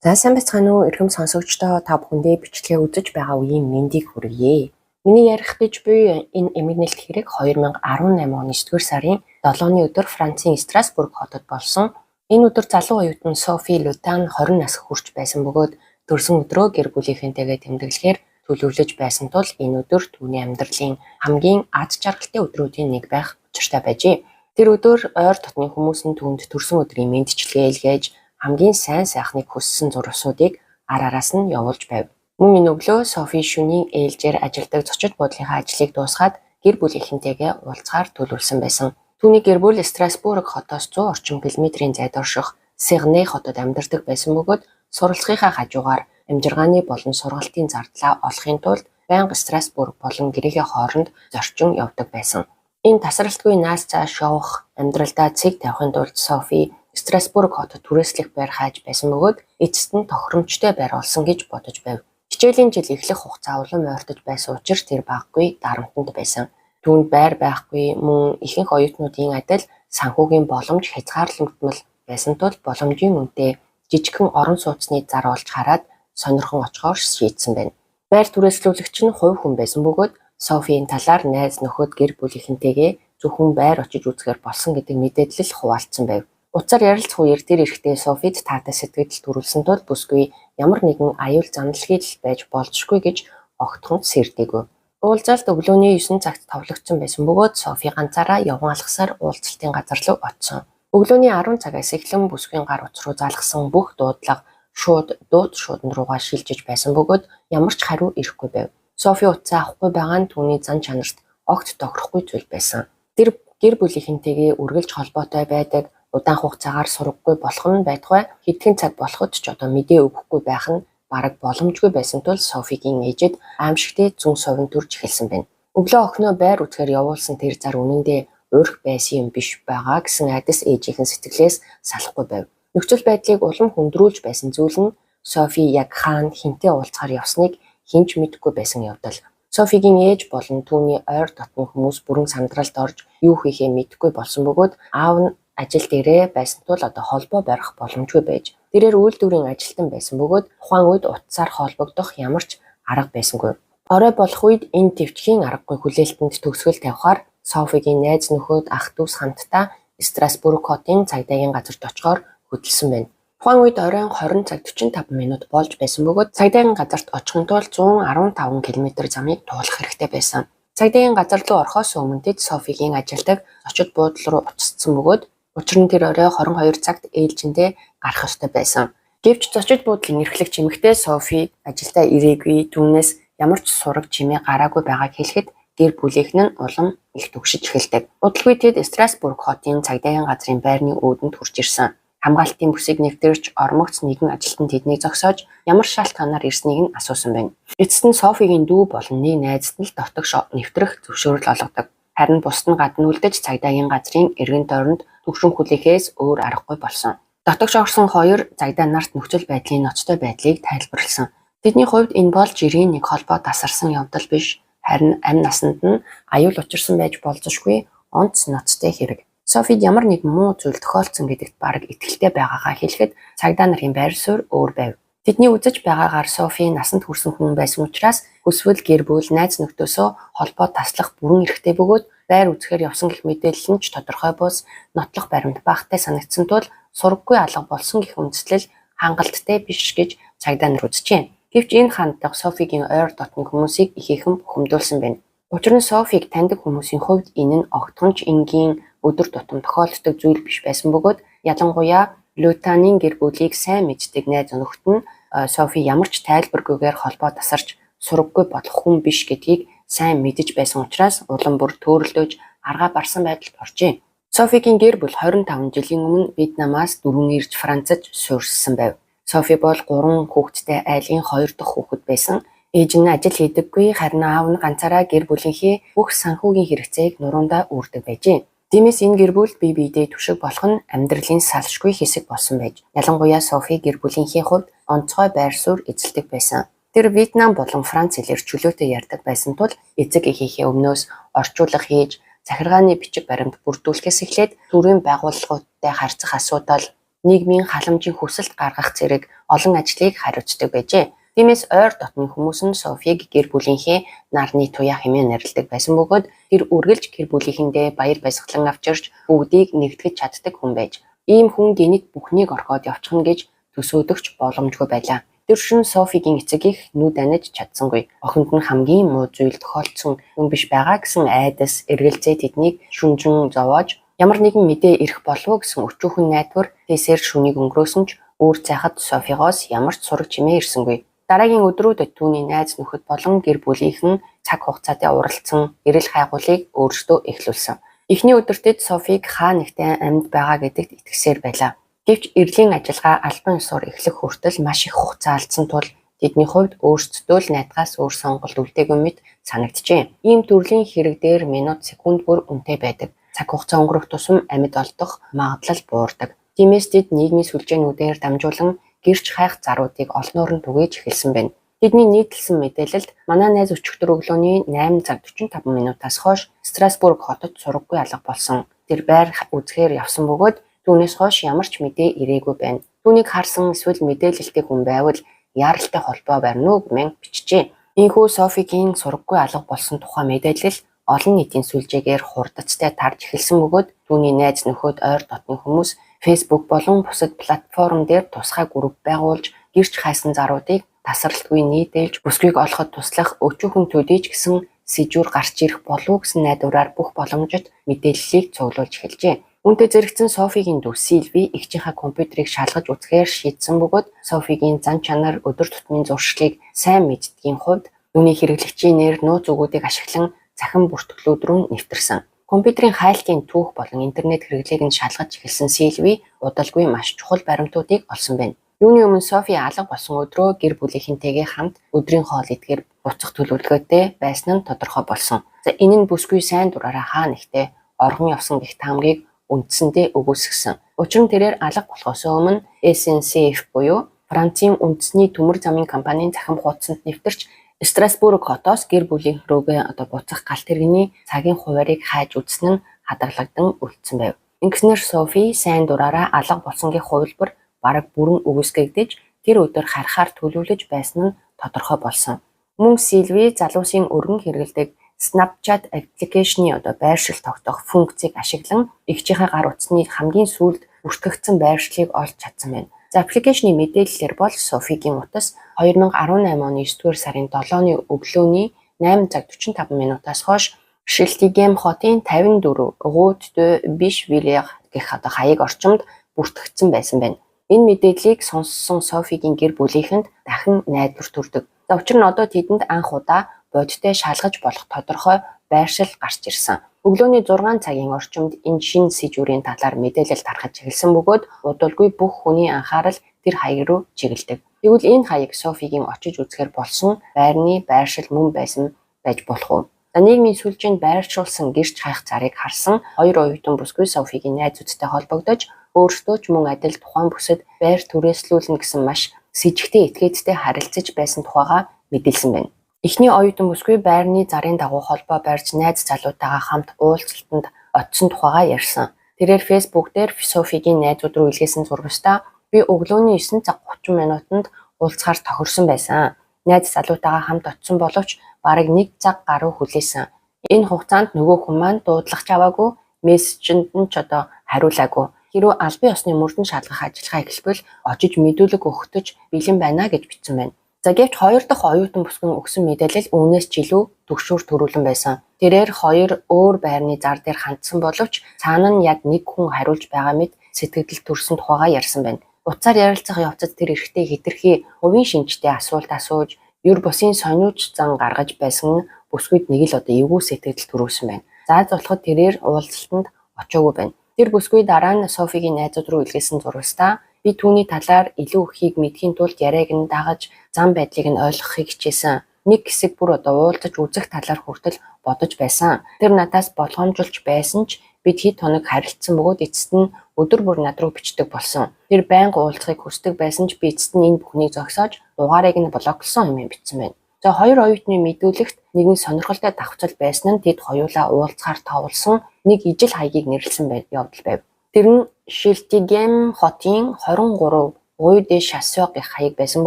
За сайн байцгаана уу эрхэм сонсогчдоо та бүхэндээ бичлэгээ үзэж байгаа үеийн мэндийг хүргье. Миний ярих гэж буй энэ эмгэнэлт хэрэг 2018 оны 9-р сарын 7-ны өдөр Францын Страсбург хотод болсон. Энэ өдөр залуу оюутан Софи Лютан 20 нас хүрч байсан бөгөөд төрсөн өдрөө гэр бүлийнхэнтэйгээ тэмдэглэхээр төлөвлөж байсан тул энэ өдөр түүний амьдралын хамгийн аз жаргалтай өдрүүдийн нэг байх учиртай байжээ. Тэр өдөр ойр дотны хүмүүс нь түүнд төрсөн өдрийн мэндчилгээ илгээж хамгийн сайн сайхныг хүссэн зурвасуудыг араас нь явуулж байв. Мөн энэ өглөө Софи шөнийн ээлжээр ажилдаг зочид буудлынхаа ажлыг дуусгаад гэр бүлийнхэнтэйгээ уулзахаар төлөвлөсөн байсан. Түүний гэр бүл Страсбург хотоос 100 орчим километрийн зайд орших Сигне хотод амьдардаг байсан бөгөөд суралцахынхаа хажуугаар амжиргааны болон сургалтын зардлаа олохын тулд байнга Страсбург болон гэрээгээ хооронд зорчин явдаг байсан. Энэ тасралтгүй наас цааш явах амьдралдаа цэг тавихын тулд Софи Страсбург хотод түрээслэх байр хааж байсан бөгөөд эцэст нь тохиромжтой байр олсон гэж бодож байв. Хичээлийн жил эхлэх хугацаа улам ойртож байсан учраас тэр баггүй дарамтанд байсан. Түүнд байр байхгүй, мөн ихэнх оюутнуудын адил санхүүгийн боломж хязгаарлагдмал байсан тул боломжийн үнэтэй жижигхэн орон сууцны зар олж хараад сонирхон очихоор шийдсэн байна. Байр түрээслүүлэгч нь хувь хүн байсан бөгөөд Софийн талаар найз нөхөд гэр бүлийнхэнтэйгээ зөвхөн байр очиж үзэхээр болсон гэдэг мэдээлэл хуваалцсан байв. Уцаар ярилцах үеэр тэр эрэхтэй Софид таатай сэтгэл төрүүлсэн тул бүсгүй ямар нэгэн аюул заналхийл байж болзошгүй гэж огтхон сэрдээгүй. Уулзалт өглөөний 9 цагт товлогдсон байсан бөгөөд Софи ганцаараа явган алхасаар уулзалтын газар руу очсон. Өглөөний 10 цагаас эхлэн бүсгүйн гар утас руу залгасан бүх дуудлага шууд дууд шуудан руугаа шилжиж байсан бөгөөд ямар ч хариу ирэхгүй байв. Софи утсаа авахгүй байгаа нь түүний зан чанарт огт тохирохгүй зүйл байсан. Тэр гэр бүлийнхэнтэйгээ үргэлж холбоотой байдаг, удаан хугацаагаар сургахгүй болох нь байтугай хэдхэн цаг болоход ч одоо мэдээ өгөхгүй байх нь бараг боломжгүй байсан тул Софигийн ээжэд аимшигтэй зүүн совин төрж эхэлсэн байна. Өглөө охиноо байр үзэхээр явуулсан тэр зар үнэндээ уурх байсан юм биш байгаа гэсэн айдас ээжийнхэн сэтгэлээс салахгүй байв. Нөхцөл байдлыг улам хөндрүүлж байсан зүйл нь Софи яг хаана хинтээ уулзахаар явсныг хинч мэдэхгүй байсан явдал. Софигийн ээж болон түүний ойр дотны хүмүүс бүрэн сандралд орж юу хийхээ мэдэхгүй болсон бөгөөд аав нь ажил дээрээ байсан тул одоо холбоо барих боломжгүй байж тэрээр үйлдвэрийн ажилтан байсан бөгөөд тухайн үед утсаар холбогдох ямар ч арга байсангүй. Орой болох үед энэ төвчхийн аргагүй хүлээлтэнд төгсгөл тавихаар Софигийн найз нөхөд ах дүүс хамтдаа Страсбург хотын цагдаагийн газарт очихоор хөдөлсөн байна. Тухайн үед оройн 20 цаг 45 минут болж байсан бөгөөд цагдаагийн газарт очихын тулд 115 км замыг туулах хэрэгтэй байсан. Цагдаагийн газар руу орохоос өмнө тэд Софигийн ажилдаг зочид буудлал руу уцтсан бөгөөд учир нь тэр орой 22 цагт ээлжиндээ гарах ёстой байсан. Гэвч зочид буудлын эрхлэгч эмэгтэй Софи ажилдаа ирээгүй, түүнээс ямар ч сураг чимээ гараагүй байгааг хэлэхэд гэр бүлийнх нь улам их төгшиж эхэлдэг. Удалгүй тэд Страсбург хотын цагдаагийн газрын байрны өөдөнд хурж ирсэн. Хамгаалтын бүсийг нэвтэрч ормогц нэгэн ажилтан тэднийг зогсоож ямар шалтгаанаар ирснийг нь асуусан байна. Эцэст нь Софигийн дүү болон нэг найзад нь л дотогш нэвтрэх зөвшөөрөл олгодог. Харин бусд нь гадна үлдэж цагдаагийн газрын эргэн тойронд төгшрөн хүлээхээс өөр аргагүй болсон. Дотогш орсон хоёр цагдаа нарт нөхцөл байдлын ноцтой байдлыг тайлбарласан. Тэдний хувьд энэ бол жирийн нэг холбоо тасарсан явдал биш, харин амь насанд нь аюул учирсан байж болзошгүй онц ноцтой хэрэг. Софид ямар нэг муу зүйл тохиолдсон гэдэгт бараг итгэлтэй байгаагаа хэлэхэд цагдаа нарын байр суурь өөр байв. Тэдний үзэж байгаагаар Софи насанд хүрсэн хүн байсан учраас хүсвэл гэр бүл найз нөхдөөсөө холбоо таслах бүрэн эрхтэй бөгөөд байр үзэхээр явсан гэх мэдээлэл нь ч тодорхой бус нотлох баримт багтай санагдсан тул сургаггүй алга болсон гэх үндэслэл хангалттай биш гэж цагдаа нар үзжээ. Гэвч энэ хандлага Софигийн ойр дотны хүмүүсийг ихээхэн бухимдуулсан байна. Учир нь Софиг таньдаг хүмүүсийн хувьд энэ нь огтхонч энгийн өдөр тутам тохиолддог зүйл биш байсан бөгөөд ялангуяа Лютаны гэр бүлийг сайн мэддэг найз нөхд нь Софи ямар ч тайлбаргүйгээр холбоо тасарч сургаггүй болох хүн биш гэдгийг сайн мэдэж байсан учраас улам бүр төөрөлдөж аргаа барсан байдалд оржээ. Софигийн гэр бүл 25 жилийн өмнө Вьетнамаас дөрвөн ирж Францад суурьшсан байв. Софи бол 3 хүүхэдтэй айлын 2 дахь хүүхэд байсан. Ээж нь ажил хийдэггүй, харин аав нь ганцаараа гэр бүлийнхээ бүх санхүүгийн хэрэгцээг нуруундаа үүрдэг байжээ. Тиймээс энэ гэр бүл бие биедээ түшиг болох нь амьдралын салшгүй хэсэг болсон байж. Ялангуяа Софи гэр бүлийнхээ хувьд онцгой байр суурь эзэлдэг байсан. Тэр Вьетнам болон Франц хэлээр чөлөөтэй ярьдаг байсан тул эцэг эхийнхээ өмнөөс орчуулга хийж захиргааны бичиг баримт бүрдүүлэхээс эхлээд төрийн байгууллагуудтай харьцах асуудал, нийгмийн халамжийн хүсэлт гаргах зэрэг олон ажлыг хариуцдаг байжээ. Тиймээс ойр дотны хүмүүс нь Софиг гэр бүлийнхээ нарны туяа хэмээн нэрлэдэг байсан бөгөөд тэр үргэлж гэр бүлийнхэндээ баяр баясгалан авчирч бүгдийг нэгтгэж чаддаг хүн байж. Ийм хүн гинэд бүхнийг орхиод явчихна гэж төсөөлөгч боломжгүй байлаа. Тэр шин Софигийн эцэг их нүд аниж чадсангүй. Охинд нь хамгийн муу зүйл тохиолдсон юм биш байгаа гэсэн айдас эргэлзээ тэднийг шүнжин зовоож ямар нэгэн мэдээ ирэх болов гэсэн өчүүхэн найдвар тийсээр шүнийг өнгөрөөсөн ч үүр цайхад Софигоос ямар ч сураг чимээ ирсэнгүй. Дараагийн өдрүүдэд түүний найз нөхөд болон гэр бүлийнхэн цаг хугацаатай уралдсан эрэл хайгуулыг өөрсдөө эхлүүлсэн. Эхний өдөртөд Софиг хаа нэгтээ амьд байгаа гэдэгт итгэсээр байлаа. Гэвч эрлийн ажиллагаа албан ёсоор эхлэх хүртэл маш их хугацаа алдсан тул тэдний хувьд өөрсдөө л найдгаас өөр сонголт үлдээгүй мэт санагджээ. Ийм төрлийн хэрэг дээр минут секунд бүр үнэтэй байдаг. Цаг хугацаа өнгөрөх тусам амьд олдох магадлал буурдаг. Тиймээс тэд нийгмийн сүлжээнүүдээр дамжуулан гэрч хайх заруудыг олноор нь түгээж эхэлсэн байна. Тэдний нийтлсэн мэдээлэлд манай найз өчигдөр өглөөний 8 цаг 45 минутаас хойш Страсбург хотод сураггүй алга болсон. Тэр байр үзэхээр явсан бөгөөд түүнээс хойш ямар ч мэдээ ирээгүй байна. Түүнийг харсан эсвэл мэдээлэлтэй хүн байвал яаралтай холбоо барина уу гэмээр бичжээ. Ийхүү Софигийн сураггүй алга болсон тухай мэдээлэл олон нийтийн сүлжээгээр хурдцтай тарж эхэлсэн бөгөөд түүний найз нөхөд ойр дотны хүмүүс Facebook болон бусад платформ дээр тусгай групп байгуулж гэрч хайсан заруудыг тасралтгүй нийтэлж бүсгүйг олоход туслах өчүүхэн төдийч гэсэн сэжүүр гарч ирэх болов гэсэн найдвараар бүх боломжит мэдээллийг цуглуулж эхэлжээ. Үүнтэй зэрэгцэн Софигийн дүү Сильви эгчийнхээ компьютерыг шалгаж үзэхээр шийдсэн бөгөөд Софигийн зан чанар өдөр тутмын зуршлыг сайн мэддгийн хувьд түүний хэрэглэгчийн нэр нууц үгүүдийг ашиглан захин бүртгэлүүд рүү нэвтэрсэн. Компьютерийн хайлтын түүх болон интернет хэрэглээг нь шалгаж эхэлсэн Сильви удалгүй маш чухал баримтуудыг олсон байна. Юуны өмнө Софи алга болсон өдрөө гэр бүлийнхэнтэйгээ хамт өдрийн хоол идэхээр буцах төлөвлөгөөтэй байсан нь тодорхой болсон. За энэ нь бүсгүй сайн дураараа хаа нэгтээ оргон явсан гэх таамгийг үндсэндээ өгөөсгсөн. Учир нь тэрээр алга болохоос өмнө SNCF буюу Францын үндэсний төмөр замын компанийн захин хуудсанд нэвтэрч Страсбург хотоос гэр бүлийн рүүгээ буцах галт тэрэгний цагийн хуваарийг хайж үзсэн нь хадгалагдан үлдсэн байв. Ингэснээр Софи сайн дураараа алга болсонгийн хувилбар бараг бүрэн үгүйсгэгдэж тэр өдөр харахаар төлөвлөж байсан нь тодорхой болсон. Мөн Сильви залуусын өргөн хэрэгэлдэг Snapchat аппликейшны байршил тогтоох функцийг ашиглан эгчийнхээ гар утасны хамгийн сүүлд бүртгэгдсэн байршлыг олж чадсан байна. За аппликейшны мэдээллээр бол Софигийн утас 2018 оны 9-р сарын 7-ны өглөөний 8 цаг 45 минутаас хойш Шилтигем хотын 54 Route de Bischwiller гэх хаяг орчимд бүртгэгдсэн байсан байна. Энэ мэдээллийг сонссон Софигийн гэр бүлийнхэнд дахин найдвар төрдөг. За учир нь одоо тэдэнд анх удаа бодиттой шалгаж болох тодорхой байршил гарч ирсэн. Өглөөний 6 цагийн орчимд энэ шинэ сэжүүрийн талаар мэдээлэл тархаж эхэлсэн бөгөөд удалгүй бүх хүний анхаарал тэр хаяг руу чиглэдэг. Тэгвэл энэ хаяг Софигийн очиж үзэхээр болсон байрны байршил мөн байсан байж болох уу? За нийгмийн сүлжээнд байршуулсан гэрч хайх зарыг харсан хоёр оюутан бүсгүй Софигийн найзуудтай холбогдож өөрсдөө ч мөн адил тухайн бүсэд байр түрээслүүлнэ гэсэн маш с ижигтэй этгээдтэй харилцаж байсан тухайга мэдээлсэн байна. Эхний оюутан бүсгүй байрны зарын дагуу холбоо барьж найз залуутайгаа хамт уулзалтанд очсон тухайга ярьсан. Тэрээр Facebook дээр Софигийн найзууд руу илгээсэн зургастаа би өглөөний 9 цаг 30 минутанд уулзахаар тохирсон байсан. Найз залуутайгаа хамт очсон боловч бараг 1 цаг гаруй хүлээсэн. Энэ хугацаанд нөгөө хүн маань дуудлагч аваагүй, мессежэнд нь ч хариулаагүй. Хэрвээ албан ёсны мөрдөн шалгах ажиллагаа эхэлбэл очиж мэдүүлэг өгөхөж бэлэн байна гэж бичсэн байна. За гэвч хоёр дахь оюутан бүсгүйн өгсөн мэдээлэл үүнээс ч илүү төгшөөр төрүүлэн байсан. Тэрээр хоёр өөр байрны зар дээр хандсан боловч цаана нь яг нэг хүн хариулж байгаа мэт сэтгэл төрсөн тухайга ярьсан байна. Утсаар ярилцах явцад тэр эрэгтэй хэтэрхий хувийн шинжтэй асуулт асууж, ер бусын сониуч зан гаргаж байсан нь бүсгүйд нэг л эвгүй сэтгэл төрүүлсэн байна. Зааж болоход тэрээр уулзалтанд очоогүй байна. Тэр бүсгүй дараа нь Софигийн найзууд руу илгээсэн зургастаа би түүний талаар илүү ихийг мэдхийн тулд яриаг нь дагаж зам байдлыг нь ойлгохыг хичээсэн. Нэг хэсэг бүр уулзаж үзэх талаар хүртэл бодож байсан. Тэр надаас болгоомжуулж байсан ч бид хэд хоног харилцсан бөгөөд эцэст нь өдөр бүр над руу бичдэг болсон. Тэр байнга уулзахыг хүсдэг байсан ч би эцэст нь энэ бүхнийг зогсоож дугаарыг нь блоклсон юм бичсэн байна. За хоёр оюутны мэдүүлэгт нэгэн сонирхолтой давхцал байсан нь тэд хоёулаа уулзахаар товлсон нэг ижил хаягийг нэрлсэн явдал байв. Тэр нь Шилтигем хотын 23 Rue de Chasseurs гэх хаяг байсан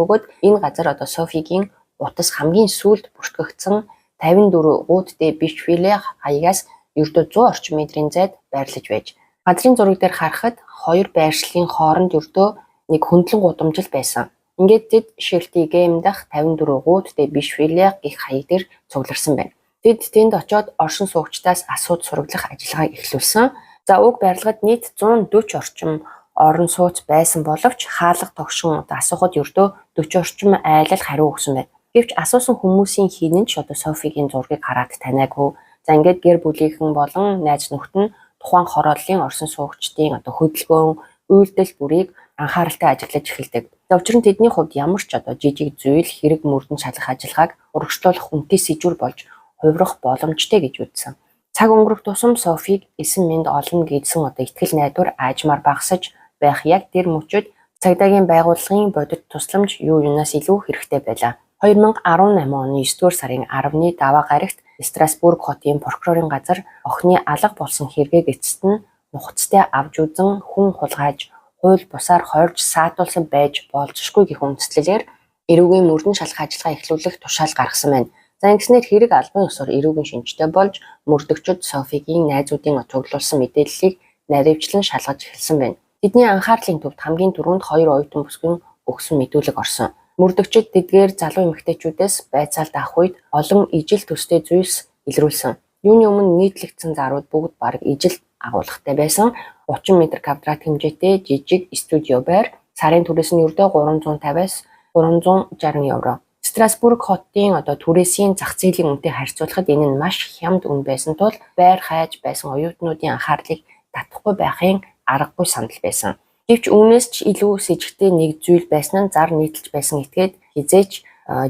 бөгөөд энэ газар одоо Софигийн утас хамгийн сүүлд бүртгэгдсэн 54 Route de Bichevillers хаягаас ердөө 100 орчим метрийн зайд байрлаж байж. Газрын зураг дээр харахад хоёр байршлын хооронд ердөө нэг хөндлөн гудамжил байсан. Ингээд тэд Шилтигэм дах 54 Route de Bichevillers гэх хаяг дээр цугларсан байна. Тэд тэнд очоод оршин суугчдаас асууд сураглах ажиллагааг эхлүүлсэн. За уг барилгад нийт 140 орчим орон сууц байсан боловч хаалга тогшин асуухад ердөө 40 орчим айлал хариу өгсөн байна. Гэвч асуусан хүмүүсийн хийнэн ч одоо Софигийн зургийг хараад таниагүй. За ингээд гэр бүлийнхэн болон найз нөхд нь тухайн хорооллын орсон суугчдын одоо хөдөлгөөн, үйлдэл бүрийг анхааралтай ажиглаж эхэлдэг. За учир нь тэдний хувьд ямар ч одоо жижиг зүйл хэрэг мөрдөн шалгах ажиллагааг урагшлуулах хүнтэй сэжүр болж хувирах боломжтой гэж үзсэн. Цаг өнгөрөх тусам Софиг эсэн мэнд олно гэдсэн одоо итгэл найдвар аажмаар багасж байх яг тэр мөчөд цагдаагийн байгууллагын бодит тусламж юу юунаас илүү хэрэгтэй байлаа. 2018 оны 9-р сарын 10-ны даваа гарагт Страсбург хотын прокурорын газар охины алга болсон хэргийг эцэст нь нухацтай авч үзэн хүн хулгайж хууль бусаар хойрж саатуулсан байж болзошгүй гэх үндслэлээр эрүүгийн мөрдөн шалгах ажиллагаа эхлүүлэх тушаал гаргасан байна. За ингэснээр хэрэг албан ёсоор эрүүгийн шинжтэй болж мөрдөгчд Софигийн найзуудын цуглуулсан мэдээллийг наривчлан шалгаж эхэлсэн байна. Тэдний анхаарлын төвд хамгийн түрүүнд хоёр оюутан бүсгийн өгсөн мэдүүлэг орсон. Мөрдөгчд тэдгээр залуу эмэгтэйчүүдээс байцаалт авах үед олон ижил төстэй зүйлс илрүүлсэн. Юуны өмнө нийтлэгдсэн зарууд бүгд бараг ижил агуулгатай байсан. 30 м квадрат хэмжээтэй жижиг студио байр сарын түрээс нь ердөө 350-аас 360 евро. Страсбург хотын одоо түрээсийн зах зээлийн үнэтэй харьцуулахад энэ нь маш хямд үн байсан тул байр хайж байсан оюутнуудын анхаарлыг татахгүй байхын аргагүй сандал байсан. Гэвч үүнээс ч илүү с сэжигтэй нэг зүйл байсан нь зар нийтэлж байсан этгээд хизээч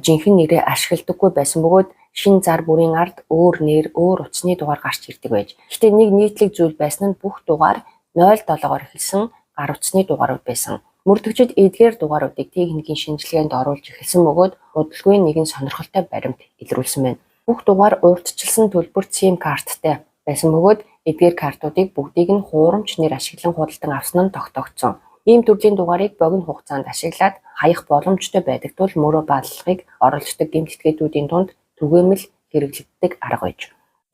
жинхэнэ нэрээ ашигладаггүй байсан бөгөөд шин зар бүрийн ард өөр нэр, өөр утасны дугаар гарч ирдэг байж. Гэхдээ нэг нийтлэг зүйл байсан нь бүх дугаар 07-оор эхэлсэн гар утасны дугаарууд байсан. Мөрдөгчд эдгээр дугааруудыг техникийн шинжилгээнд оруулж эхэлсэн бөгөөд удалгүй нэгэн сонирхолтой баримт илрүүлсэн байна. Бүх дугаар урьдчилсан төлбөр SIM карттай байсан бөгөөд эдгээр картуудыг бүгдийг нь хуурамч нэр ашиглан худалдан авсан нь тогтоогдсон. Ийм төрлийн дугаарыг богино хугацаанд ашиглаад хаях боломжтой байдаг тул мөрөө баалгыг оруулждаг гэмт этгээдүүдийн дунд түгээмэл хэрэглэгддэг арга байж.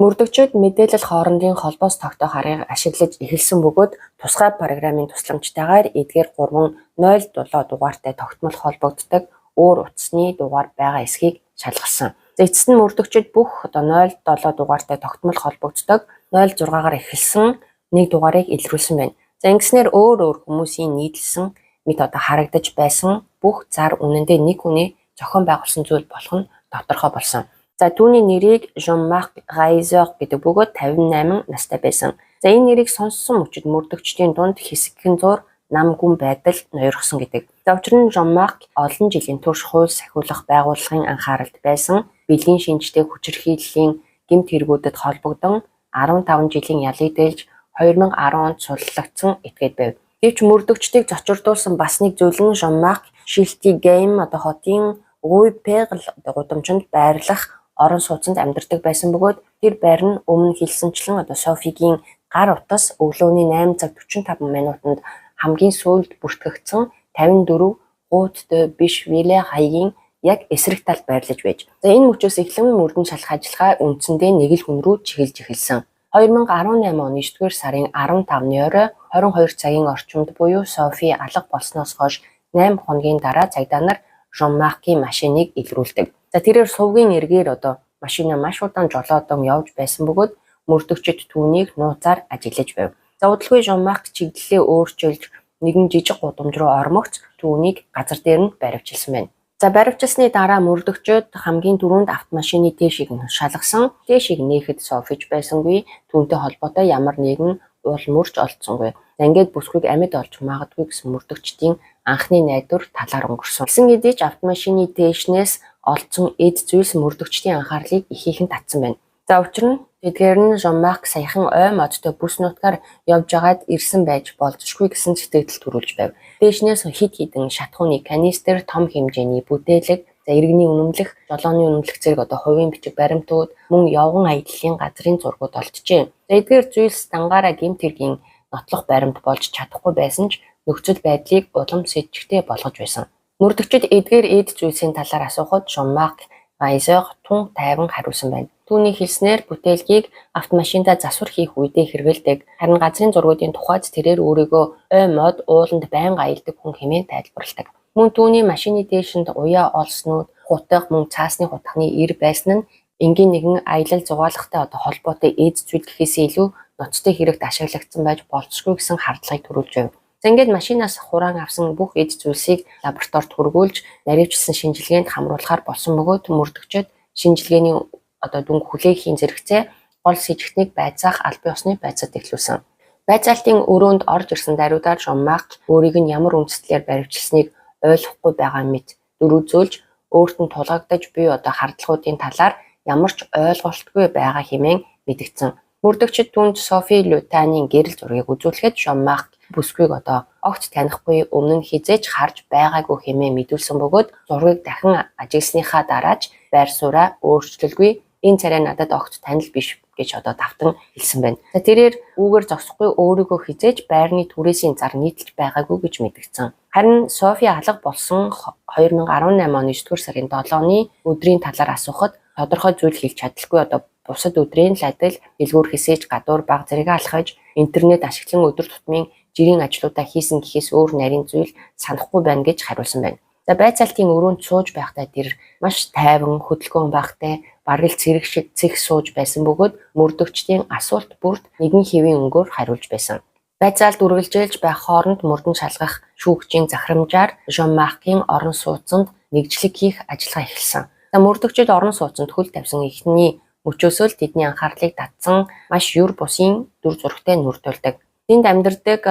Мөрдөгчд мэдээлэл хоорондын холбоос тогтоох аргыг ашиглаж эхэлсэн бөгөөд тусгай программын тусламжтайгаар эдгээр 307 дугаартай тогтмол холбогддог өөр утасны дугаар байгаа эсхийг шалгасан. Эцэст нь мөрдөгчд бүх 07 дугаартай тогтмол холбогддог 06-гаар эхэлсэн нэг дугаарыг илрүүлсэн байна. За ингэснээр өөр хүмүүсийн нийтлсэн мэт одоо харагдаж байсан бүх зар үнэндээ нэг хүний зохион байгуулсан зүйл болох нь тодорхой болсон. За түүний нэрийг Jean-Marc Reiser гэдэг бөгөөд 58 настай байсан. За энэ нэрийг сонссон мөчид мөрдөгчдийн дунд хэсэгхэн зур нам гүн байдал ноёрхсон гэдэг. За учир нь Jean-Marc олон жилийн турш хууль сахиулах байгууллагын анхааралд байсан бэлгийн шинжтэй хүчирхийллийн гэмт хэрэгүүдэд холбогдсон 15 жилийн ялыг дээлж 2010 онд суллагдсан этгээд байв. Гэвч мөрдөгчдийг зочирдуулсан бас нэг зүйл нь Jean-Marc Шилтигэм одоо хотын Rue Perle гудамжинд байрлах орон сууцнд амьдардаг байсан бөгөөд тэр байр нь өмнө хэлсэнчлэн одоо Софигийн гар утас өглөөний 8 цаг 45 минутанд хамгийн сүүлд бүртгэгдсэн 54 Route de Bichevillers хаягийн яг эсрэг талд байрлаж байж. За энэ мөчөөс эхлэн мөрдөн шалгах ажиллагаа үндсэндээ нэг л хүн рүү чиглэж эхэлсэн. 2018 оны 9-р сарын 15-ны орой 22 цагийн орчимд буюу Софи алга болсноос хойш 8 хоногийн дараа цагдаа нар Jean-Marc-ийн машиныг илрүүлдэг. За тэрээр сувгийн эргээр одоо машина маш удаан жолоодон явж байсан бөгөөд мөрдөгчд түүнийг нууцаар ажиглаж байв. За удалгүй Jean-Marc чиглэлээ өөрчилж нэгэн жижиг гудамж руу ормогц түүнийг газар дээр нь баривчилсан байна. За баривчилсны дараа мөрдөгчд хамгийн түрүүнд автомашины дээшийг нь шалгасан. Дээшийг нээхэд Софиж байсангүй, түүнтэй холбоотой ямар нэгэн уул мөрч олдсонгүй. За ингээд бүсгүйг амьд олж магадгүй гэсэн мөрдөгчдийн анхны найдвар талаар өнгөрсөн. Гэсэн хэдий ч автомашины дээшнээс олдсон эд зүйлс мөрдөгчдийн анхаарлыг ихээхэн татсан байна. За учир нь тэдгээр нь Jean-Marc саяхан ой модтой бүс нутгаар явж байгаад ирсэн байж болзошгүй гэсэн сэтгэл төрүүлж байв. Дээшнээс хид хідэн шатхууны канистер, том хэмжээний бүтээлэг, за иргэний үнэмлэх, жолооны үнэмлэх зэрэг одоо хувийн бичиг баримтууд, мөн явган аяллалын газрын зургууд олджээ. За эдгээр зүйлс дангаараа гэмт хэргийн нотлох баримт болж чадахгүй байсан ч нөхцөл байдлыг улам сэжигтэй болгож байсан. Мөрдөгчид эдгээр эд зүйлсийн талаар асуухад Jean-Marc Vallée тун тайван хариулсан байна. Түүний хэлснээр бүтээлгийг автомашинда засвар хийх үедээ хэрэгэлдэг. Харин газрын зургуудын тухайд тэрээр өөрийгөө ой мод ууланд байнга аялдаг хүн хэмээн тайлбарладаг. Мөн түүний машины дээшинд уяа олснууд, хутга мөн цаасны хутганы ир байсан нь энгийн нэгэн аялал зугаалгатай холбоотой эд зүйл гэхээсээ илүү ноцтой хэрэгт ашиглагдсан байж болцсогүй гэсэн хардлагыг төрүүлж байв. За ингээд машинаас хураан авсан бүх эд зүйлсийг лабораторид хүргүүлж наривчилсан шинжилгээнд хамруулахаар болсон бөгөөд мөрдөгчид шинжилгээний дүнг хүлээхийн зэрэгцээ гол сэжигтнийг байцаах албан ёсны байцаат эхлүүлсэн. Байцаалтын өрөөнд орж ирсэн даруйдаар Jean-Marc өөрийг нь ямар үндэслэлээр баривчилсныг ойлгохгүй байгаа мэт дөрвөлжүүлж өөрт нь тулгагдаж буй хардлагуудын талаар ямар ч ойлголтгүй байгаа хэмээн мэдгдсэн. Мөрдөгчид түнд Софи Лютаны гэрэл зургийг үзүүлэхэд Jean-Marc бүсгүйг огт танихгүй өмнө нь хизээж харж байгаагүй хэмээн мэдүүлсэн бөгөөд зургийг дахин ажигласныхаа дараач байр сууриа өөрчлөлгүй энэ царай надад огт танил биш гэж давтан хэлсэн байна. За тэрээр үүгээр зогсохгүй өөрийгөө хизээж байрны түрээсийн зар нийтэлж байгаагүй гэж мэдгдсэн. Харин Софи алга болсон 2018 оны 9-р сарын 7-ны өдрийн талаар асуухад тодорхой зүйл хэлж чадалгүй бусад өдрийн ладал дэлгүүр хэсэж гадуур баг зэрэг алхаж интернет ашиглан өдөр тутмын жирийн ажлуудаа хийсэн гэхээс өөр нарийн зүйл санахгүй байна гэж хариулсан байна. За байцаалтын өрөөнд сууж байхдаа тэр маш тайван хөдөлгөөн багтай бараг л цэрэг шиг цэх сууж байсан бөгөөд мөрдөгчдийн асуулт бүрт нэгэн хэвийн өнгөөр хариулж байсан. Байцаалт үргэлжлүүлж байх хооронд мөрдөн шалгах шүүгчийн захирамжаар Jean-Marc-ийн орон сууцанд нэгжлэг хийх ажиллагаа эхэлсэн. За мөрдөгчид орон сууцанд хөл тавьсан эхний мөчөөсөө л тэдний анхаарлыг татсан маш юр бусын дүр зурагтай нүрд тулдаг. Тэнд амьдардаг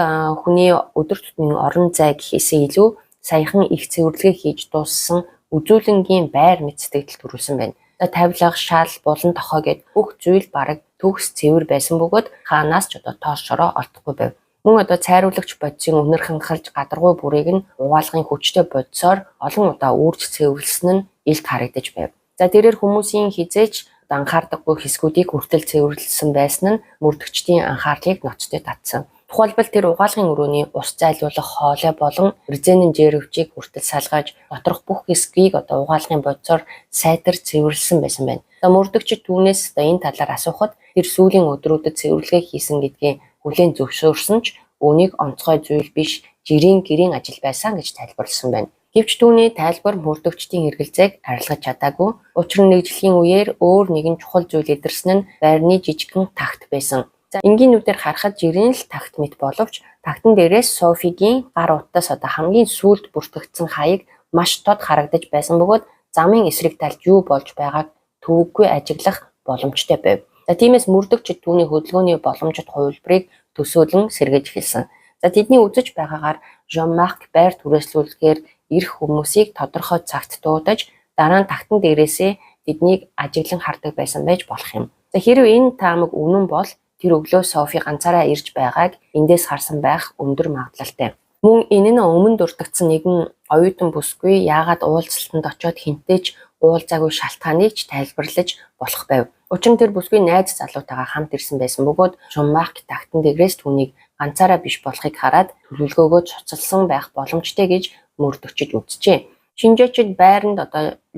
хүний өдөр тутмын орон зай гэхээсээ илүү саяхан их цэвэрлэгээ хийж дууссан үзүүлэнгийн байр мэт сэтгэл төрүүлсэн байна. За тавилга, шал, булан тохоо гэд бүх зүйл бараг төгс цэвэр байсан бөгөөд хаанаас ч тоошороо олдохгүй байв. Мөн цайруулагч бодисын үнэр ханхалж гадаргуй бүрийг нь угаалгын хүчтэй бодисоор олон удаа үрж цэвэрлсэн нь илт харагдаж байв. За тэрээр хүмүүсийн хизээч анхаардаггүй хэсгүүдийг хүртэл цэвэрлсэн байсан нь мөрдөгчдийн анхаарлыг ноцтой татсан. Тухайлбал тэр угаалгын өрөөний ус зайлуулах хоолой болон резенэн жирвчийг хүртэл салгаж доторх бүх хэсгийг угаалгын бодисоор сайтар цэвэрлсэн байсан байна. За мөрдөгчид түүнээс энэ талаар асуухад тэр сүүлийн өдрүүдэд цэвэрлэгээ хийсэн гэдгийг хүлээн зөвшөөрсөн ч үүнийг онцгой зүйл биш жирийн гэрийн ажил байсан гэж тайлбарласан байна. Гэвч түүний тайлбар мөрдөгчдийн эргэлзээг арилгаж чадаагүй. Учир нь нэгжлэгийн үеэр өөр нэгэн чухал зүйл илэрсэн нь байрны жижигхэн тагт байсан. За энгийнүүдээр харахад жирийн л тагт мэт боловч тагтан дээрээс Софигийн гар утас хамгийн сүүлд бүртгэгдсэн хаяг маш тод харагдаж байсан бөгөөд замын эсрэг талд юу болж байгааг төвөггүй ажиглах боломжтой байв. За тиймээс мөрдөгчид түүний хөдөлгөөний боломжит хувилбарыг төсөөлөн сэргээж эхэлсэн. За тэдний үзэж байгаагаар Jean-Marc байр түрээслүүлэхээр ирэх хүмүүсийг тодорхой цагт дуудаж дараа нь тагтан дээрээсээ тэднийг ажиглан хардаг байсан байж болох юм. За хэрвээ энэ таамаг үнэн бол тэр өглөө Софи ганцаараа ирж байгааг эндээс харсан байх өндөр магадлалтай. Мөн энэ нь өмнө дурддагдсан нэгэн оюутан бүсгүй яагаад уулзалтанд очиод хинтээж уулзаагүй шалтгааныг ч тайлбарлаж болох байв. Учир нь тэр бүсгүй найз залуутайгаа хамт ирсэн байсан бөгөөд Jean-Marc тагтан дээрээс түүнийг ганцаараа биш болохыг хараад төлөвлөгөөгөө цуцалсан байх боломжтой гэж мөрдөгчид үзжээ. Шинжээчид байранд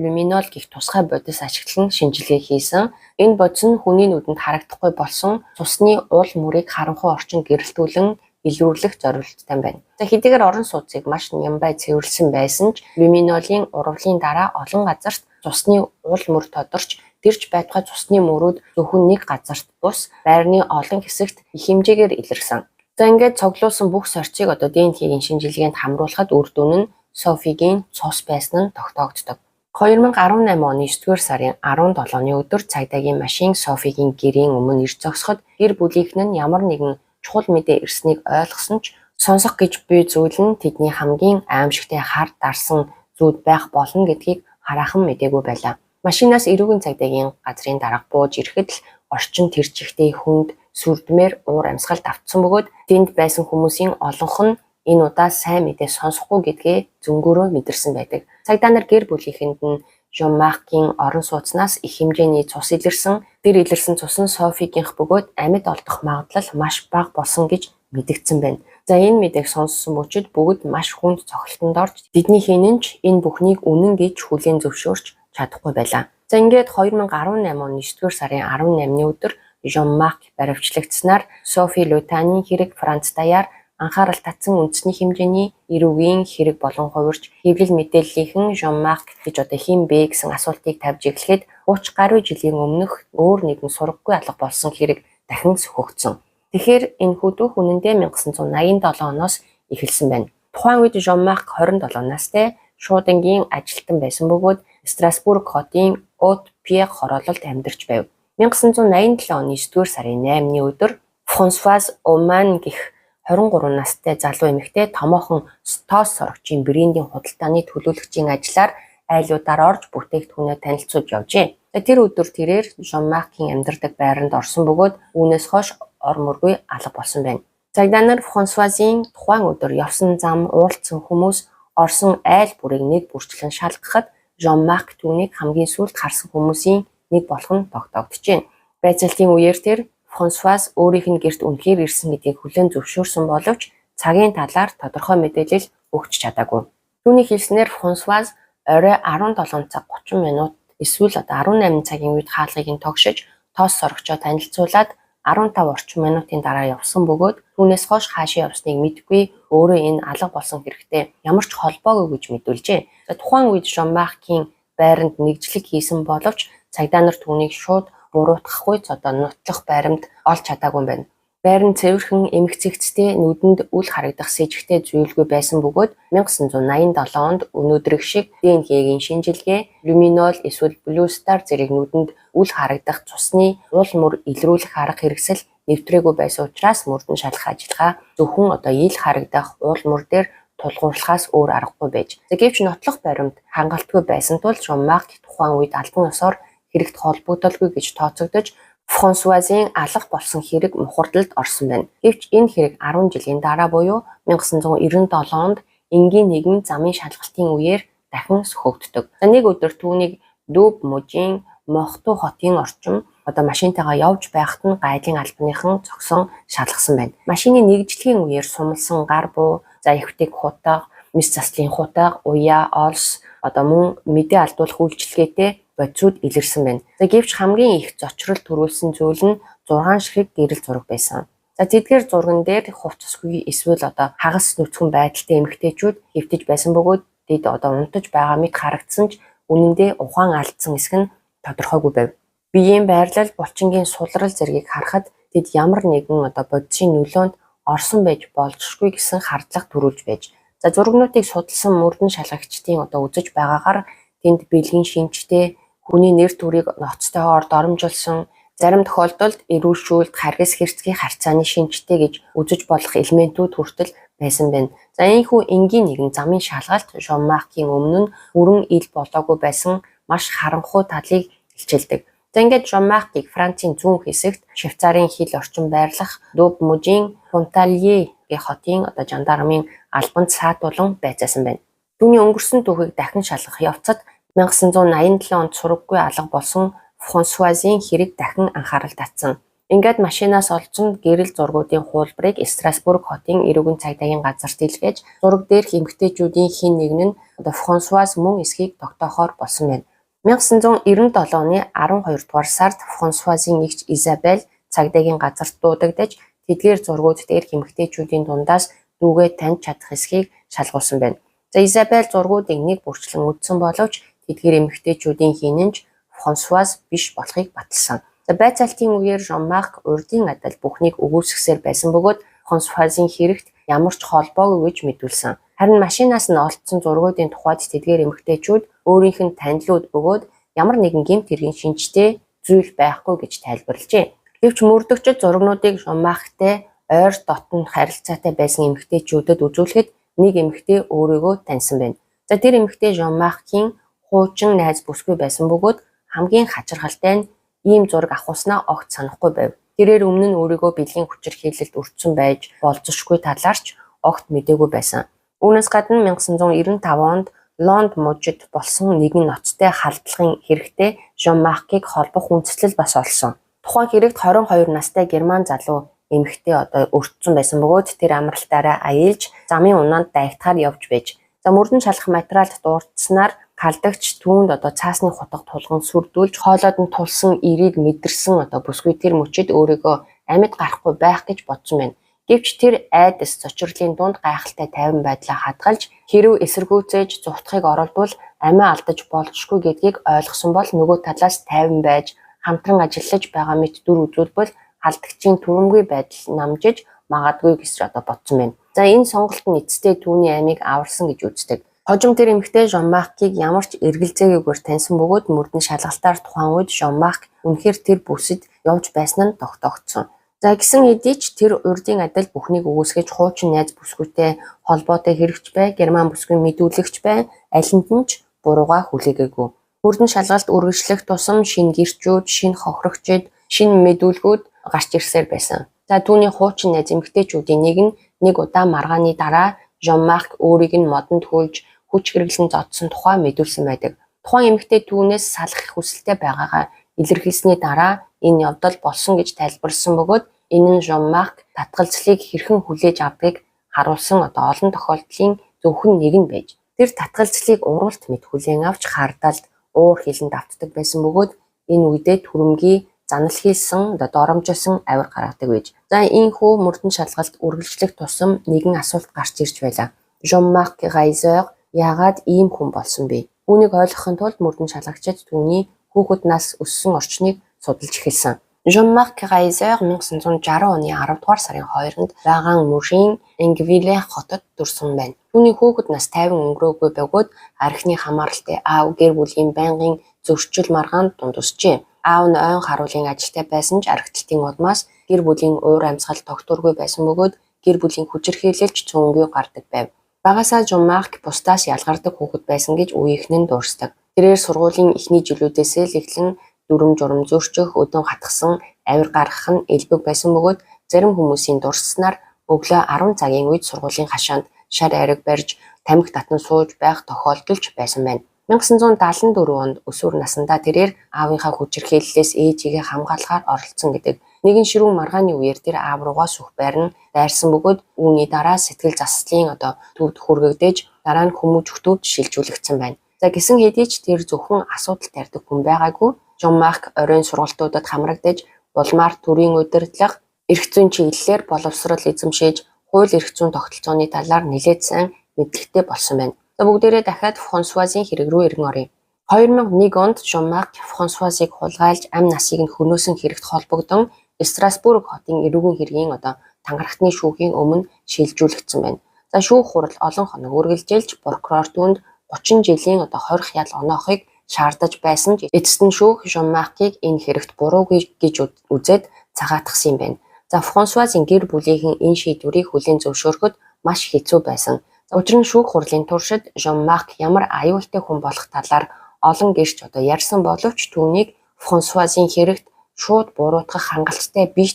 люминол гэх тусгай бодис ашиглан шинжилгээ хийсэн. Энэ бодис нь хүний нүдэнд харагдахгүй болсон цусны уул мөрийг харанхуй орчин гэрэлтүүлэн илрүүлэх зорилттой байна. За хэдийгээр орон сууцыг маш нямбай цэвэрлсэн байсан ч люминолийн урвалын дараа олон газарт цусны уул мөр тодорч тэрч байтугай цусны мөрүүд зөвхөн нэг газарт бус байрны олон хэсэгт их хэмжээгээр илэрсэн. За ингээд цоглуулсан бүх сорцыг ДНХ-ийн шинжилгээнд хамруулахад үр дүн нь Софигийн цус байсан нь тогтоогддог. 2018 оны 9-р сарын 17-ны өдөр цагдаагийн машин Софигийн гэрийн өмнө ирж зогсоход гэр бүлийнхэн нь ямар нэгэн чухал мэдээ ирснийг ойлгосон ч сонсох гэж буй зүйл нь тэдний хамгийн аимшигтай хард дарсан зүйл байх болно гэдгийг хараахан мэдээгүй байлаа. Машинаас эрүүгийн цагдаагийн газрын дарга бууж ирэхэд л орчин тэр чихтэй хүнд сүрдмээр уур амьсгалд автсан бөгөөд тэнд байсан хүмүүсийн олонх нь энэ удаа сайн мэдээ сонсохгүй гэдгээ зөнгөөрөө мэдэрсэн байдаг. Цагдаа нар гэр бүлийнхэнд нь Jean-Marc-ийн орон сууцнаас их хэмжээний цус илэрсэн. Тэр илэрсэн цус нь Софигийнх бөгөөд амьд олдох магадлал маш бага болсон гэж мэдэгдсэн байна. За энэ мэдээг сонссон бүчид бүгд маш хүнд цогцолтонд орж бидний хийнэнч энэ бүхнийг үнэн гэж хүлээн зөвшөөрч чадахгүй байлаа. За ингээд 2018 оны 9-р сарын 18-ны өдөр Жон-Марк баривчлагдсанаар Софи Лютаний хэрэг Франц даяар анхаарал татсан үндэсний хэмжээний эрүүгийн хэрэг болон хувирч хэвлэл мэдээллийнхэн Жон-Марк гэж одоо хэн бэ гэсэн асуултыг тавьж эхлэхэд 30 гаруй жилийн өмнөх өөр нэгэн сургагүй алга болсон хэрэг дахин сөхөгдсөн. Тэгэхээр энэ хөдөө үнэндээ 1987 оноос эхэлсэн байна. Тухайн үед Жон-Марк 27 настай шуудангийн ажилтан байсан бөгөөд Страсбург хотын От-Пьер хороололд амьдарч байв. 1987 оны 9-р сарын 8-ны өдөр Франсуаз Оман гэх 23 настай залуу эмэгтэй томоохон тоос сорогчийн брендийн худалдааны төлөөлөгчийн ажлаар айлуудаар орж бүтээгдэхүүнээ танилцуулж явжээ. Тэр өдөр тэрээр Жон-Маркийн амьдардаг байранд орсон бөгөөд үүнээс хойш ор мөргүй алга болсон байна. Цагдаа нар Франсуазын тухайн өдөр явсан зам уулзсан хүмүүс орсон айл бүрийг нэг бүрчлэн шалгахад Жон-Марк түүнийг хамгийн сүүлд харсан хүмүүсийн нэг болох нь тогтоогдчихэв. Байцаалтын үеэр тэр Франсуаз өөрийнх нь гэрт үнэхээр ирсэн гэдгийг хүлээн зөвшөөрсөн боловч цагийн талаар тодорхой мэдээлэл өгч чадаагүй. Түүний хэлснээр Франсуаз орой 17 цаг 30 минут эсвэл 18 цагийн үед хаалгыг нь тогшиж тоос сорогчоо танилцуулаад 15 орчим минутын дараа явсан бөгөөд түүнээс хойш хаашаа явсныг мэдэхгүй өөрөө энэ алга болсон хэрэгтэй ямар ч холбоогүй гэж мэдүүлжээ. Тухайн үед Жон-Маркийн байранд нэгжлэг хийсэн боловч цагдаа нар түүнийг шууд буруутгахгүй нутлах баримт олж чадаагүй байна. Байранд цэвэрхэн эмх цэгцтэй нүдэнд үл харагдах сэжигтэй зүйлгүй байсан бөгөөд 1987 онд өнөөдрөх шиг ДНХ-гийн шинжилгээ, люминол эсвэл Blue Star зэрэг нүдэнд үл харагдах цусны уул мөр илрүүлэх арга хэрэгсэл нэвтрээгүй байсан учраас мөрдөн шалах ажиллагаа зөвхөн ил харагдах уул мөр дээр тулгуурлахаас өөр аргагүй байж. Гэвч нотлох баримт хангалтгүй байсан тул Жон-Марк тухайн үед албан ёсоор хэрэгт холбогдолгүй гэж тооцогдож Франсуазын алга болсон хэрэг мухардалд орсон байна. Гэвч энэ хэрэг 10 жилийн дараа буюу 1997 онд энгийн нэгэн замын шалгалтын үеэр дахин сөхөгддөг. Нэг өдөр түүнийг Дүүб мужийн Мохту хотын орчим машинтайгаа явж байхад нь гайлын албаныхан зогсон шалгасан байна. Машины нэгжлэхийн үеэр сумалсан гар буу, ихвтэг хутга, мис заслын хутга, уяа, олс мөн мэдээ алдуулах үйлчилгээтэй бодисууд илэрсэн байна. Гэвч хамгийн их зочрол төрүүлсэн зүйл нь 6 ширхэг гэрэл зураг байсан. Тэдгээр зурган дээр хувцасгүй эсвэл хагас нүцгэн байдалтай эмэгтэйчүүд хэвтэж байсан бөгөөд тэд унтаж байгаа мэт харагдсан ч үнэндээ ухаан алдсан эсэх нь тодорхойгүй байв. Биеийн байрлал, булчингийн сулрал зэргийг харахад тэд ямар нэгэн бодисын нөлөөнд орсон байж болзошгүй гэсэн хардлага төрүүлж байж. Зурагнуудыг судалсан мөрдөн шалгагчдын үзэж байгаагаар тэнд бэлгийн шинжтэй хүний нэр төрийг ноцтойгоор доромжилсон, зарим тохиолдолд эрүүлшүүлт, харгас хэрцгий харьцааны шинжтэй гэж үзэж болох элементүүд хүртэл байсан байна. Ийхүү энгийн нэгэн замын шалгалт Жон-Маркийн өмнө нь бүрэн ил болоогүй байсан маш харанхуй талыг илчилдэг. Ингээд Жон-Маркийг Францын зүүн хэсэгт Швейцарын хил орчин байрлах Дүүб мужийн Понталье гэх хотын жандармын албанд саатуулан байцаасан байна. Түүний өнгөрсөн түүхийг дахин шалгах явцад 1987 онд сураггүй алга болсон Франсуазын хэрэг дахин анхаарал татсан. Ингээд машинаас олсон гэрэл зургуудын хуулбарыг Страсбург хотын эрүүгийн цагдаагийн газарт илгээж зураг дээрх эмэгтэйчүүдийн хэн нэгэн нь Франсуаз мөн эсхийг тогтоохоор болсон байна. 1997 оны 12 дугаар сард Франсуазын эгч Изабель цагдаагийн газарт дуудагдаж тэдгээр зургууд дээрх эмэгтэйчүүдийн дундаас дүүгээ таньж чадах эсхийг шалгуулсан байна. Изабель зургуудыг нэг бүрчлэн үзсэн боловч тэдгээр эмэгтэйчүүдийн хийнэнч Франсуаз биш болохыг баталсан. Байцаалтын үеэр Жон-Марк урдын адил бүхнийг өгүүлсгсээр байсан бөгөөд Франсуазын хэрэгт ямар ч холбоогүй гэж мэдүүлсэн. Харин машинаас нь олдсон зургуудын тухайд тэдгээр эмэгтэйчүүд өөрийнх нь танилуд өгөөд ямар нэгэн гэмт хэргийн шинжтэй зүйл байхгүй гэж тайлбарлажээ. Гэвч мөрдөгчд зургнуудыг Жон-Марктай ойр дотн харилцаатай байсан эмэгтэйчүүдэд үзүүлэхэд нэг эмэгтэй өөрийгөө таньсан байна. Тэр эмэгтэй Жон-Маркийн хуучин найз бүсгүй байсан бөгөөд хамгийн хачирхалтай нь ийм зураг авахуснаа огт санахгүй байв. Тэрээр өмнө нь өөрийгөө бэлгийн хүчирхийлэлд өртсөн байж болзошгүй талаарч огт мэдээгүй байсан. Үүнээс гадна 1995 онд Лонд мужид болсон нэгэн ноцтой халдлагын хэрэгтээ Жон-Маркийг холбох үндэслэл бас олсон. Тухайн хэрэгт 22 настай герман залуу эмэгтэй одоо өртсөн байсан бөгөөд тэр амралтаараа аялж замын унаанд дайгтахаар явж байж. За мөрдөн шалах материалд дурдсанаар калдагч түүнд одоо цаасны хутга тулган сүрдүүлж хоолойд нь тулсан эрийг мэдэрсэн одоо бүсгүй тэр мөчид өөрийгөө амьд гарахгүй байх гэж бодсон байна. Гэвч тэр айдас цочрлын дунд гайхалтай тайван байдлаа хадгалж хэрв эсэргүүцээж зүхтахыг оролдвол амиа алдаж болзошгүй гэдгийг ойлгосон бол нөгөө талаас тайван байж хамтран ажиллаж байгаа мэт дүр үзүүлбэл халдагчийн түрэмгүй байдал намжиж магадгүй гэж одоо бодсон байна. За энэ сонголт нь эцэстээ түүний амийг аварсан гэж үздэг. Хожим тэр эмэгтэй Жон-Маркийг ямар ч эргэлзээгүйгээр таньсан бөгөөд мөрдөн шалгалтаар тухайн үед Жон-Марк үнэхээр тэр бүсэд явж байсан нь тогтоогдсон. За гисэн хэдий ч тэр урдын адил бүхнийг өгөөсгөж хуучин найз бүсгүйтэй холбоотой хэрэгч бай, герман бүсгүйн мэдүүлэгч бай, алинд нь ч бурууга хүлээгээгүй. Мөрдөн шалгалт үргэлжлэх тусам шинэ гэрчүүд, шинэ хохирогчид, шинэ мэдүүлгүүд гарч ирсээр байсан. За түүний хуучин найз эмэгтэйчүүдийн нэг нь нэг удаа маргааны дараа Жон-Марк өөрийг нь модонд хөлж хүч хэрэглэн зодсон тухай мэдүүлсэн байдаг. Тухайн эмэгтэй түүнээс салахыг хүсэлтэй байгаагаа илэрхийлсний дараа энэ явдал болсон гэж тайлбарласан бөгөөд энэ нь Жон-Марк татгалзлыг хэрхэн хүлээж авдгийг харуулсан одоо олон тохиолдлын зөвхөн нэг нь байж. Тэр татгалзлыг уралт мэд хүлээн авч хардалд уур хилэнд автдаг байсан бөгөөд энэ үедээ түрэмгий занал хийсэн одоо доромжилсон авир гаргадаг байж. За ийхүү мөрдөн шалгалт үргэлжлэх тусам нэгэн асуулт гарч ирж байлаа. Жон-Марк Гайзер яагаад ийм хүн болсон бэ? Үүнийг ойлгохын тулд мөрдөн шалгагчид түүний хүүхэд нас өссөн орчныг судалж эхэлсэн. Жон-Марк Гайзер 1960 оны 10 дугаар сарын 2-нд Лаган мужийн Ингвиле хотод төрсөн байна. Түүний хүүхэд нас 50 өнгөрөөгүй бөгөөд архины хамааралтай аав гэр бүлийн байнгын зөрчил маргаанд дундусжээ. Аав нь ойн харуулын ажилтай байсан ч архитектийн улмаас гэр бүлийн уур амьсгал тогтворгүй байсан бөгөөд гэр бүлийн хүчирхийлэлч цөөнгүй гардаг байв. Багасаа Жон-Марк бусдаас ялгардаг хүүхэд байсан гэж үеийнхэн дурсдаг. Тэрээр сургуулийн эхний жилүүдээсээ л эхлэн дүрм журм зөрчих, өдөн хатгсан, авир гаргах нь элбэг байсан бөгөөд зарим хүмүүсийн дурсснаар өглөө 10 цагийн үед сургуулийн хашаанд шар ариг барьж тамхи татан сууж байх тохиолдолч байсан байна. 1974 онд өсвөр насндаа тэрээр аавынхаа хүчирхийллээс ээжигээ хамгаалахаар оролцсон гэдэг. Нэгэн ширүүн маргааны үеэр тэр аав руугаа сүх байрн дайрсан бөгөөд үүний дараа сэтгэл заслын одоо төвд хүргэгдэж дараа нь хүмүүжигтүүд шилжүүлэгдсэн байна. За гисэн хэдий ч тэр зөвхөн асуудал тарьдаг хүн байгаагүй. Жон-Марк оройн сургалтуудад хамрагдаж булмаар төрийн удирдлага, эрх зүйн чиглэлээр боловсрол эзэмшиж, хууль эрх зүйн тогтолцооны талаар нэлээд сайн мэдлэгтэй болсон байна. За бүгдээрээ дахиад Франсуазийн хэрэг рүү иргэн оръё. 2001 онд Жон-Марк Франсуазыг хулгайлж амь насыг нь хөнөөсөн хэрэгт холбогдсон Страсбург хотын эрүүгийн хэргийн одоо тангарахтны шүүхийн өмнө шилжүүлэгдсэн байна. За шүүх хурал олон хоног үргэлжилж прокурор түүнд 30 жилийн одоо хорих ял оноохыг шаардаж байсан ч эцэст нь шүүх Жон-Маркийг энэ хэрэгт буруу гэж үзээд цагаатгсан юм байна. За Франсуазын гэр бүлийнхэн энэ шийдвэрийг хүлээн зөвшөөрөхөд маш хэцүү байсан. Учир нь шүүх хурлын туршид Жон-Марк ямар аюултай хүн болох талаар олон гэрч одоо ярьсан боловч түүнийг Франсуазын хэрэгт шууд буруутгах хангалттай биш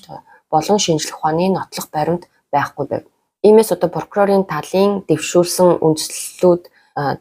болон шинжлэх ухааны нотлох баримт байхгүй байв. Иймээс одоо прокурорын талын дэвшүүлсэн үндслэлүүд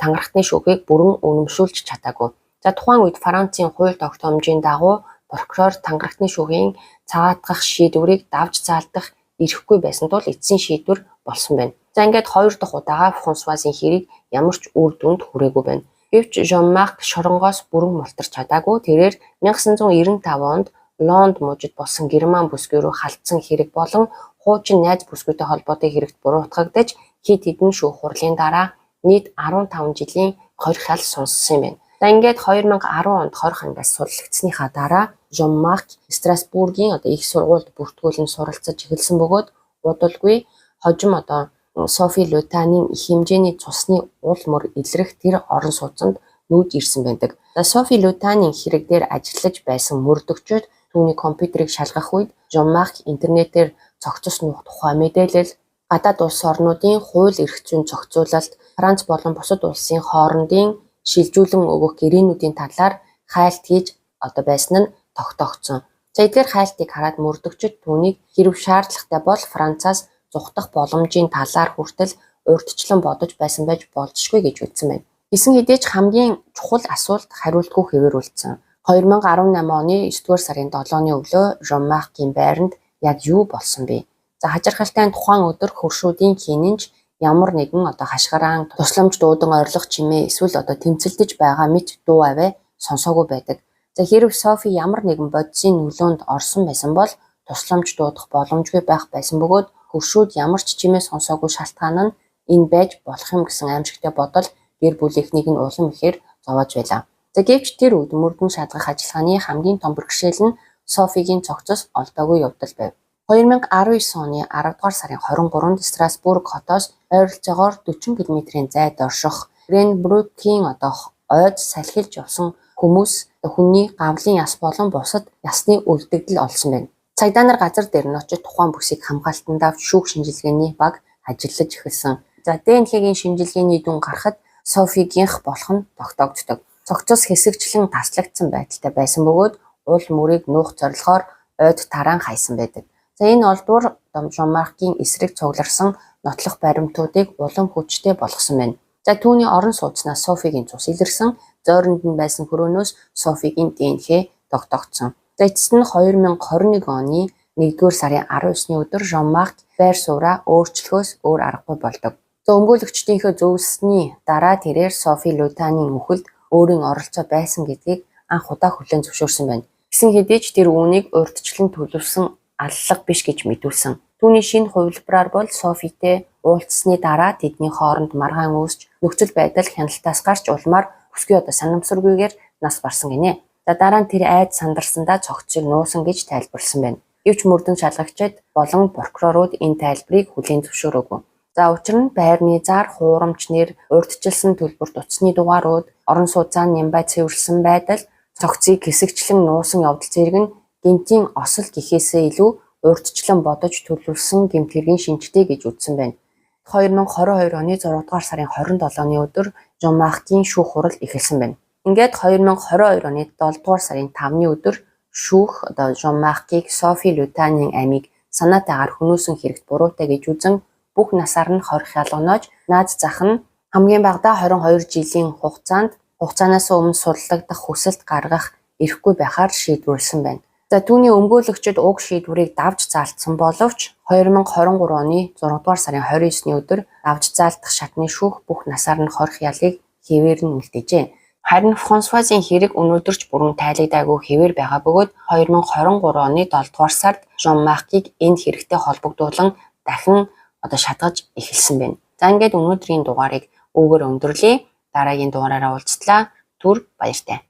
тангарахтны шүүхийг бүрэн үнэмшүүлж чадаагүй. За тухайн үед Францын хууль тогтоомжийн дагуу прокурор тангарахтны шүүхийн цагаатгах шийдвэрийг давж заалдах ирэхгүй байсан тул эцсийн шийдвэр болсон байна. За ингээд 2 дахь удаага Франсуазын хэрэг ямар ч үр дүнд хүрээгүй байна. Гэвч Жон-Марк шоронгоос бүрэн мултарч чадаагүй. Тэрээр 1995 онд Лонд мужид болсон герман бүсгүй рүү халтсан хэрэг болон хуучин найз бүсгүйтэй холбоотой хэрэгт буруутгагдаж хэд хэдэн шүүх хурлын дараа нийт 15 жилийн хорих ял сонссон юм байна. За ингээд 2010 онд хорих ангиас суллагдсныхаа дараа Жон-Марк Страсбургийн одоо их сургуульд бүртгүүлэн суралцаж эхэлсэн бөгөөд удалгүй хожим одоо Софи Лютаний их хэмжээний цусны уул мөр илрэх тэр орон сууцанд нүүж ирсэн байдаг. За Софи Лютаний хэрэг дээр ажиллаж байсан мөрдөгчид түүний компьютерийг шалгах үед Жон-Марк интернетээр цогцос нуух тухай мэдээлэл, гадаад улс орнуудын хууль эрх зүйн зохицуулалт, Франц болон бусад улсын хоорондын шилжүүлэн өгөх гэрээнүүдийн талаар хайлт хийж одоо байсан нь тогтоогдсон. За эдгээр хайлтыг хараад мөрдөгчид түүнийг хэрв шаардлагатай бол Францаас зугтах боломжийн талаар хүртэл урьдчилан бодож байсан байж болзошгүй гэж үзсэн байна. Гисэн хэдий ч хамгийн чухал асуулт хариултгүй хэвээр үлдсэн. 2018 оны 9 дугаар сарын 7-ны өглөө Жон-Маркийн байранд яг юу болсон бэ? За хачирхалтай тухайн өдөр хөршүүдийн хинэнж ямар нэгэн хашгираан тусламж дуудан орилох чимээ эсвэл тэмцэлдэж байгаа мэт дуу аваа сонсоогүй байдаг. За хэрв Софи ямар нэгэн бодисын нөлөөнд орсон байсан бол тусламж дуудах боломжгүй байх байсан бөгөөд хөршүүд ямар ч чимээ сонсоогүй шалтгаан нь энэ байж болох юм гэсэн аимшигтай бодол гэр бүлийнхнийг нь улам ихээр зовоож байлаа. За гэвч тэр үед мөрдөн шалгах ажиллагааны хамгийн том бэрхшээл нь Софигийн цогцос олдоогүй явдал байв. 2019 оны 10 дугаар сарын 23-нд Страсбург хотоос ойролцоогоор 40 км-ийн зайд орших Ренбрүкийн ойд салхилж явсан хүмүүс хүний гавлын яс болон бусад ясны үлдэгдэл олсон байна. Цагдаа нар газар дээр нь очиж тухайн бүсийг хамгаалтанд авч шүүх шинжилгээний баг ажиллаж эхэлсэн. За ДНХ-гийн шинжилгээний дүн гарахад Софигийнх болох нь тогтоогддог. Цогцос хэсэгчлэн таслагдсан байдалтай байсан бөгөөд уул мөрийг нуух зорилгоор ойд тараан хайсан байдаг. За энэ олдвор Жон-Маркийн эсрэг цугларсан нотлох баримтуудыг улам хүчтэй болгосон байна. За түүний орон сууцнаас Софигийн цус илэрсэн, зойронд нь байсан хөрөөнөөс Софигийн ДНХ тогтогдсон. За эцэст нь 2021 оны 1-р сарын 19-ны өдөр Жон-Марк байр сууриа өөрчлөхөөс өөр аргагүй болдог. За өмгөөлөгчдийнхөө зөвлөсний дараа тэрээр Софи Лютаний үхэлд өөрийн оролцоо байсан гэдгийг анх удаа хүлээн зөвшөөрсөн байна. Гэсэн хэдий ч тэр үүнийг урьдчилан төлөвлөсөн аллах биш гэж мэдүүлсэн. Түүний шинэ хувилбараар бол Софитэй уулзсны дараа тэдний хооронд маргаан үүсч нөхцөл байдал хяналтаас гарч улмаар өсгий санамсаргүйгээр нас барсан гинэ. За дараа нь тэр айд сандарсандаа цогцыг нуусан гэж тайлбарлсан байна. Гэвч мөрдөн шалгагчид болон прокурорууд энэ тайлбарыг хүлээн зөвшөөрөөгүй. За учир нь байрны зар, хуурамч нэр, урьдчилсан төлбөрт утасны дугаарууд, орон сууцаа нямбай цэвэрлсэн байдал, цогцыг хэсэгчлэн нуусан явдал зэрэг нь гэмтийн осол гэхээсээ илүү урьдчилан бодож төлөвлөсөн гэмт хэргийн шинжтэй гэж үзсэн байна. 2022 оны 6 дугаар сарын 27-ны өдөр Жон-Маркийн шүүх хурал эхэлсэн байна. Ингээд 2022 оны 7 дугаар сарын 5-ны өдөр шүүх Жон-Маркийг Софи Лютаний амийг санаатайгаар хөнөөсөн хэрэгт буруутай гэж үзэн бүх насаар нь хорих ялганоож наад зах нь хамгийн багадаа 22 жилийн хугацаанаас өмнө сурлагдах хүсэлт гаргах эрхгүй байхаар шийдвэрлсэн байна. За түүний өмгөөлөгчид уг шийдвэрийг давж заалтсан боловч 2023 оны 6 дугаар сарын 29-ны өдөр давж заалтах шатны шүүх бүх насаар нь хорих ялыг хэвээр нь үлдээжээ. Харин Франсуазийн хэрэг өнөөдөр ч бүрэн тайлагдаагүй хэвээр байгаа бөгөөд 2023 оны 7 дугаар сард Жон-Маркийг энэ хэрэгтэй холбогдуулан дахин шатгаж эхэлсэн байна. За ингээд өнөөдрийн дугаарыг өгөр өндөрлөе. Дараагийн дугаараараа уулзтлаа. Түр баяртай.